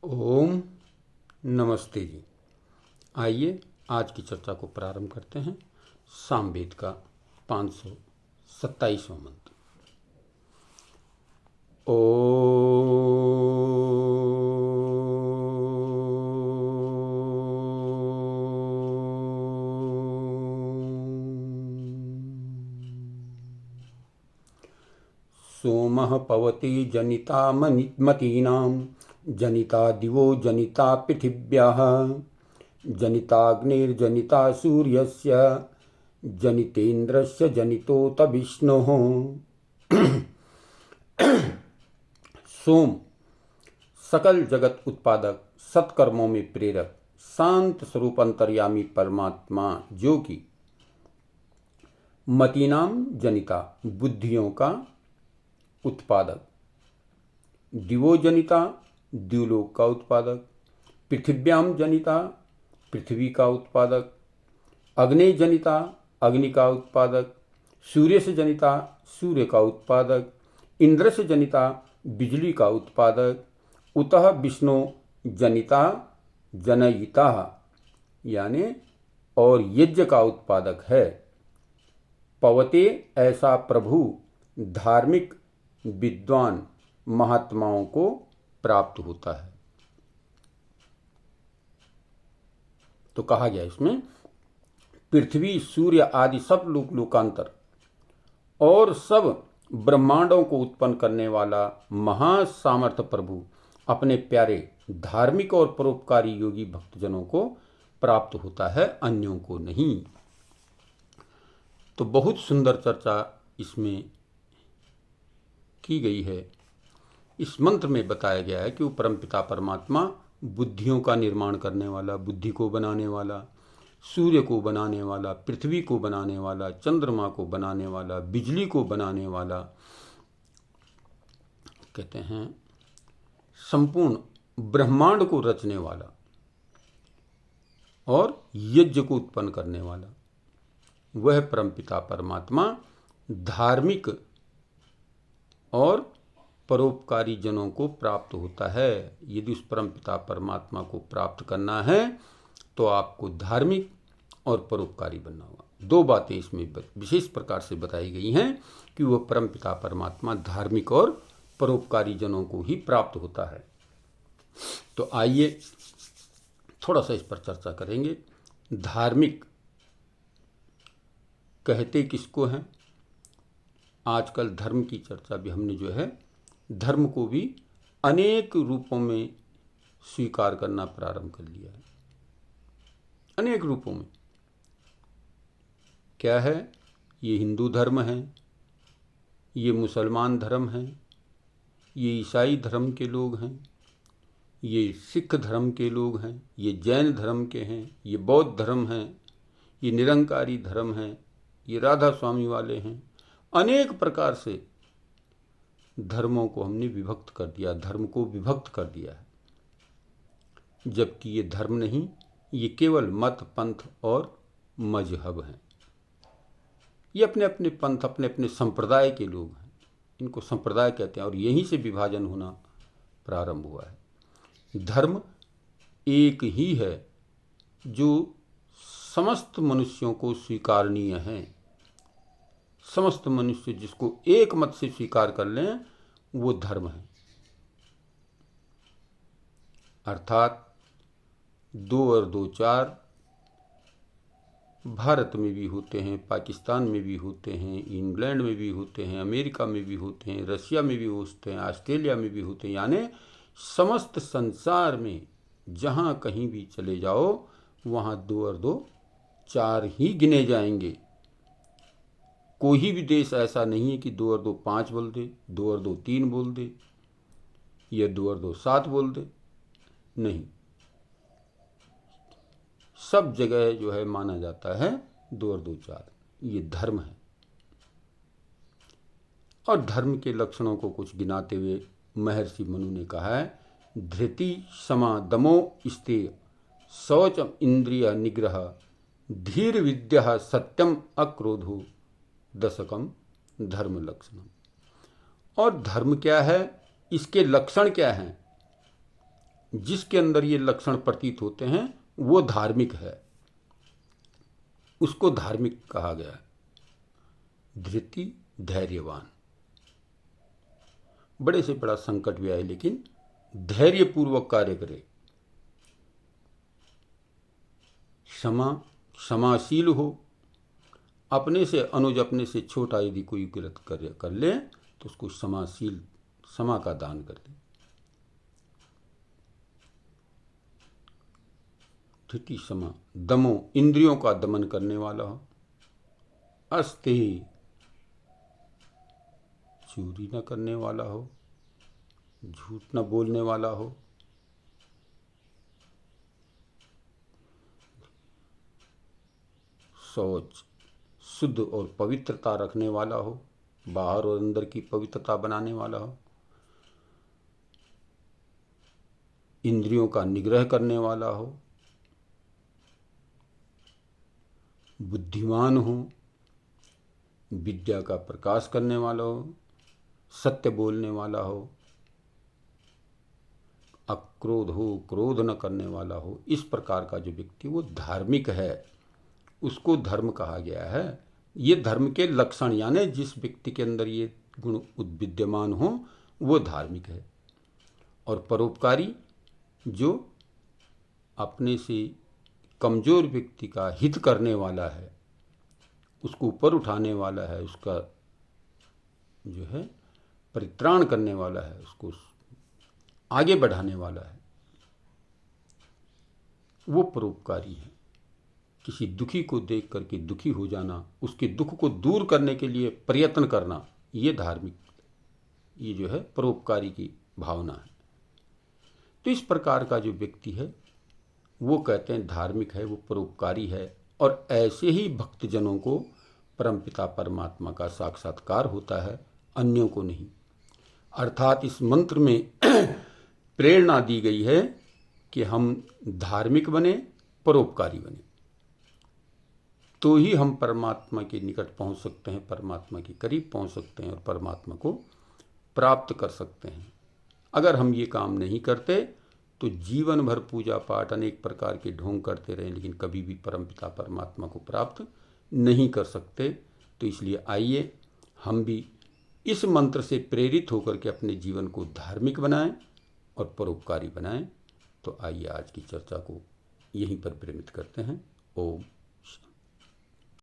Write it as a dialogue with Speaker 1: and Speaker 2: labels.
Speaker 1: ओम नमस्ते जी। आइए आज की चर्चा को प्रारंभ करते हैं। सामवेद का 527वां मंत्र। सोमः पवते जनिता मतीनां जनिता दिवो जनिता पृथिव्याः जनिताग्निर्जनिता सूर्यस्य जनितेन्द्रस्य जनितोत विष्णुः। सोम सकल जगत उत्पादक, सत्कर्मों में प्रेरक, शांत स्वरूप अंतर्यामी परमात्मा, जो कि मतीनाम जनिता बुद्धियों का उत्पादक, दिवो जनिता द्युलोक का उत्पादक, पृथिव्याम जनिता पृथ्वी का उत्पादक, अग्नि जनिता अग्नि का उत्पादक, सूर्य से जनिता सूर्य का उत्पादक, इंद्र से जनिता बिजली का उत्पादक, उतः विष्णु जनिता जनयिता यानी और यज्ञ का उत्पादक है। पवते ऐसा प्रभु धार्मिक विद्वान महात्माओं को प्राप्त होता है। तो कहा गया इसमें पृथ्वी सूर्य आदि सब लोकांतर और सब ब्रह्मांडों को उत्पन्न करने वाला महासामर्थ प्रभु अपने प्यारे धार्मिक और परोपकारी योगी भक्तजनों को प्राप्त होता है, अन्यों को नहीं। तो बहुत सुंदर चर्चा इसमें की गई है। इस मंत्र में बताया गया है कि वो परमपिता परमात्मा बुद्धियों का निर्माण करने वाला, बुद्धि को बनाने वाला, सूर्य को बनाने वाला, पृथ्वी को बनाने वाला, चंद्रमा को बनाने वाला, बिजली को बनाने वाला, कहते हैं संपूर्ण ब्रह्मांड को रचने वाला और यज्ञ को उत्पन्न करने वाला, वह परमपिता परमात्मा धार्मिक और परोपकारी जनों को प्राप्त होता है। यदि उस परमपिता परमात्मा को प्राप्त करना है तो आपको धार्मिक और परोपकारी बनना होगा। दो बातें इसमें विशेष प्रकार से बताई गई हैं कि वह परमपिता परमात्मा धार्मिक और परोपकारी जनों को ही प्राप्त होता है। तो आइए थोड़ा सा इस पर चर्चा करेंगे। धार्मिक कहते किसको हैं? आजकल धर्म की चर्चा भी हमने जो है धर्म को भी अनेक रूपों में स्वीकार करना प्रारंभ कर लिया है। अनेक रूपों में क्या है? ये हिंदू धर्म है, ये मुसलमान धर्म है, ये ईसाई धर्म के लोग हैं, ये सिख धर्म के लोग हैं, ये जैन धर्म के हैं, ये बौद्ध धर्म हैं, ये निरंकारी धर्म है, ये राधा स्वामी वाले हैं। अनेक प्रकार से धर्मों को हमने विभक्त कर दिया, धर्म को विभक्त कर दिया है, जबकि ये धर्म नहीं, ये केवल मत, पंथ और मजहब हैं। ये अपने अपने पंथ, अपने अपने संप्रदाय के लोग हैं, इनको संप्रदाय कहते हैं और यहीं से विभाजन होना प्रारंभ हुआ है। धर्म एक ही है जो समस्त मनुष्यों को स्वीकारनीय है। समस्त मनुष्य जिसको एक मत से स्वीकार कर लें वो धर्म है। अर्थात 2 और 2 4 भारत में भी होते हैं, पाकिस्तान में भी होते हैं, इंग्लैंड में भी होते हैं, अमेरिका में भी होते हैं, रशिया में भी होते हैं, ऑस्ट्रेलिया में भी होते हैं। यानी समस्त संसार में जहाँ कहीं भी चले जाओ वहाँ 2 और 2 4 ही गिने जाएंगे। कोई भी देश ऐसा नहीं है कि 2 और 2 5 बोल दे, 2 और 2 3 बोल दे, या 2 और 2 7 बोल दे। नहीं, सब जगह जो है माना जाता है 2 और 2 4। ये धर्म है। और धर्म के लक्षणों को कुछ गिनाते हुए महर्षि मनु ने कहा है, धृति क्षमा दमो स्तेय शौच इंद्रिय निग्रह धीर विद्या सत्यम अक्रोधो दशकम धर्म लक्षणम। और धर्म क्या है, इसके लक्षण क्या हैं? जिसके अंदर ये लक्षण प्रतीत होते हैं वो धार्मिक है, उसको धार्मिक कहा गया है। धृति, धैर्यवान, बड़े से बड़ा संकट भी आए लेकिन धैर्यपूर्वक कार्य करे, क्षमाशील हो, अपने से अनुज, अपने से छोटा यदि कोई गलत कर ले तो उसको क्षमा का दान कर दे। धृति, क्षमा, दमो, इंद्रियों का दमन करने वाला हो, अस्ते, चोरी न करने वाला हो, झूठ न बोलने वाला हो, शौच, शुद्ध और पवित्रता रखने वाला हो, बाहर और अंदर की पवित्रता बनाने वाला हो, इंद्रियों का निग्रह करने वाला हो, बुद्धिमान हो, विद्या का प्रकाश करने वाला हो, सत्य बोलने वाला हो, अक्रोध हो, क्रोध न करने वाला हो। इस प्रकार का जो व्यक्ति वो धार्मिक है, उसको धर्म कहा गया है। ये धर्म के लक्षण, यानी जिस व्यक्ति के अंदर ये गुण विद्यमान हो वो धार्मिक है। और परोपकारी, जो अपने से कमजोर व्यक्ति का हित करने वाला है, उसको ऊपर उठाने वाला है, उसका जो है परित्राण करने वाला है, उसको आगे बढ़ाने वाला है, वो परोपकारी है। किसी दुखी को देख करके दुखी हो जाना, उसके दुख को दूर करने के लिए प्रयत्न करना, ये धार्मिक, ये जो है परोपकारी की भावना है। तो इस प्रकार का जो व्यक्ति है वो कहते हैं धार्मिक है, वो परोपकारी है। और ऐसे ही भक्तजनों को परमपिता परमात्मा का साक्षात्कार होता है, अन्यों को नहीं। अर्थात इस मंत्र में प्रेरणा दी गई है कि हम धार्मिक बने, परोपकारी बने, तो ही हम परमात्मा के निकट पहुंच सकते हैं, परमात्मा के करीब पहुंच सकते हैं और परमात्मा को प्राप्त कर सकते हैं। अगर हम ये काम नहीं करते तो जीवन भर पूजा पाठ अनेक प्रकार के ढोंग करते रहें, लेकिन कभी भी परमपिता परमात्मा को प्राप्त नहीं कर सकते। तो इसलिए आइए हम भी इस मंत्र से प्रेरित होकर के अपने जीवन को धार्मिक बनाएं और परोपकारी बनाएं। तो आइए आज की चर्चा को यहीं पर विरमित करते हैं। ओम